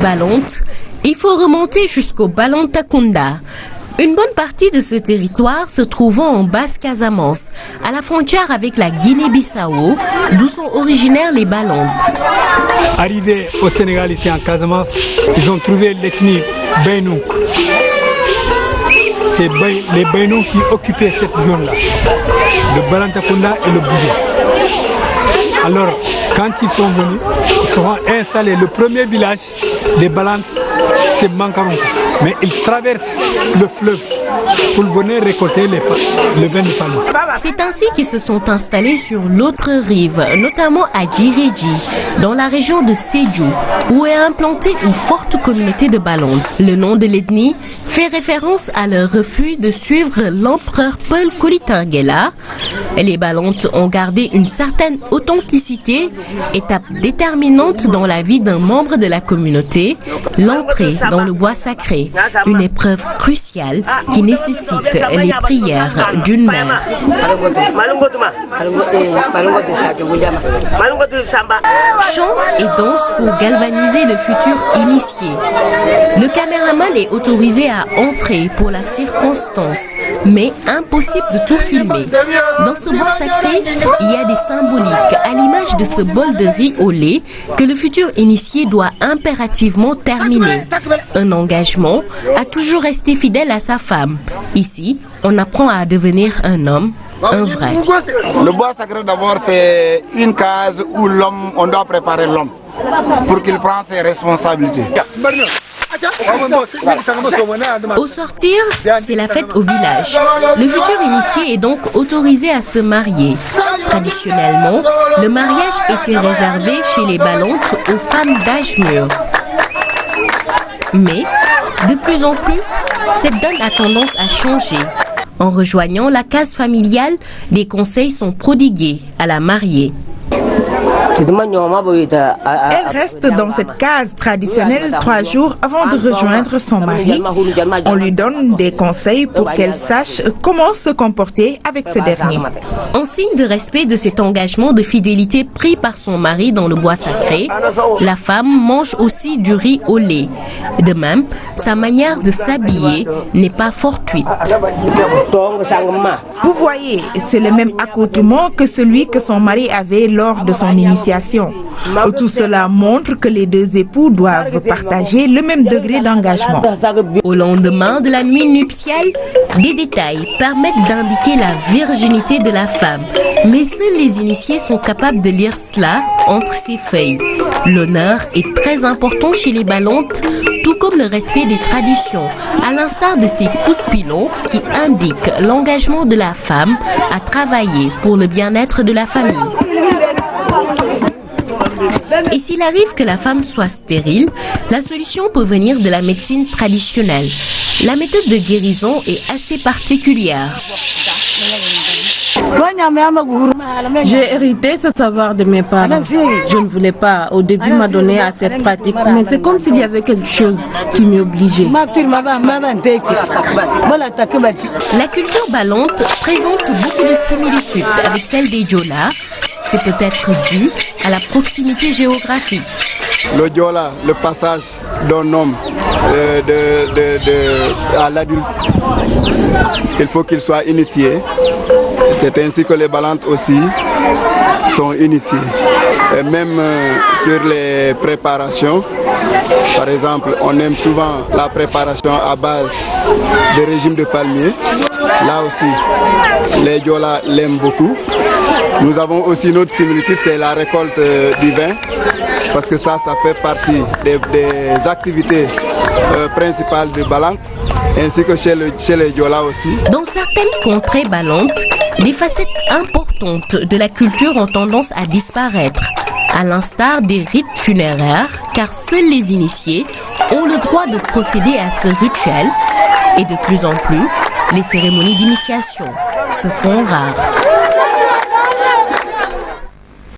Balonte, il faut remonter jusqu'au Balantakunda. Une bonne partie de ce territoire se trouvant en Basse-Casamance, à la frontière avec la Guinée-Bissau, d'où sont originaires les Balontes. Arrivés au Sénégal, ici en Casamance, ils ont trouvé l'ethnie Bainou. C'est les Bainou qui occupaient cette zone-là, le Balantakunda et le Boudé. Alors, quand ils sont venus, ils sont installés. Le premier village des Balantes, c'est Mankarunku. Mais ils traversent le fleuve pour venir récolter le vin de palme. C'est ainsi qu'ils se sont installés sur l'autre rive, notamment à Djiridji, dans la région de Sédhiou, où est implantée une forte communauté de Balontes. Le nom de l'ethnie fait référence à leur refus de suivre l'empereur Paul Kolitangela. Les Balontes ont gardé une certaine authenticité, étape déterminante dans la vie d'un membre de la communauté, l'entrée dans le bois sacré, une épreuve cruciale qui nécessite les prières d'une mère. Chant et danse pour galvaniser le futur initié. Le caméraman est autorisé à entrer pour la circonstance, mais impossible de tout filmer. Dans ce bois sacré, il y a des symboliques à l'image de ce bol de riz au lait que le futur initié doit impérativement terminer. Un engagement à toujours rester fidèle à sa femme. Ici, on apprend à devenir un homme, un vrai. Le bois sacré d'abord c'est une case où l'homme, on doit préparer l'homme pour qu'il prenne ses responsabilités. Au sortir, c'est la fête au village. Le futur initié est donc autorisé à se marier. Traditionnellement, le mariage était réservé chez les Balontes aux femmes d'âge mûr. Mais, de plus en plus, cette donne a tendance à changer. En rejoignant la case familiale, des conseils sont prodigués à la mariée. Elle reste dans cette case traditionnelle 3 jours avant de rejoindre son mari. On lui donne des conseils pour qu'elle sache comment se comporter avec ce dernier. En signe de respect de cet engagement de fidélité pris par son mari dans le bois sacré, la femme mange aussi du riz au lait. De même, sa manière de s'habiller n'est pas fortuite. Vous voyez, c'est le même accoutrement que celui que son mari avait lors de son initiation. Tout cela montre que les deux époux doivent partager le même degré d'engagement. Au lendemain de la nuit nuptiale, des détails permettent d'indiquer la virginité de la femme. Mais seuls les initiés sont capables de lire cela entre ces feuilles. L'honneur est très important chez les Balontes, tout comme le respect des traditions, à l'instar de ces coups de pilon qui indiquent l'engagement de la femme à travailler pour le bien-être de la famille. Et s'il arrive que la femme soit stérile, la solution peut venir de la médecine traditionnelle. La méthode de guérison est assez particulière. J'ai hérité ce savoir de mes parents. Je ne voulais pas au début m'adonner à cette pratique, mais c'est comme s'il y avait quelque chose qui m'y obligeait. La culture balonte présente beaucoup de similitudes avec celle des Diola. C'est peut-être dû à la proximité géographique. Le Diola, le passage d'un homme à l'adulte, il faut qu'il soit initié. C'est ainsi que les Balontes aussi sont initiés. Et même sur les préparations, par exemple, on aime souvent la préparation à base de régime de palmier. Là aussi, les Diola l'aiment beaucoup. Nous avons aussi une autre similitude, c'est la récolte du vin, parce que ça fait partie des activités principales de Balonte, ainsi que chez les Diola aussi. Dans certaines contrées balontes, des facettes importantes de la culture ont tendance à disparaître, à l'instar des rites funéraires, car seuls les initiés ont le droit de procéder à ce rituel, et de plus en plus, les cérémonies d'initiation se font rares.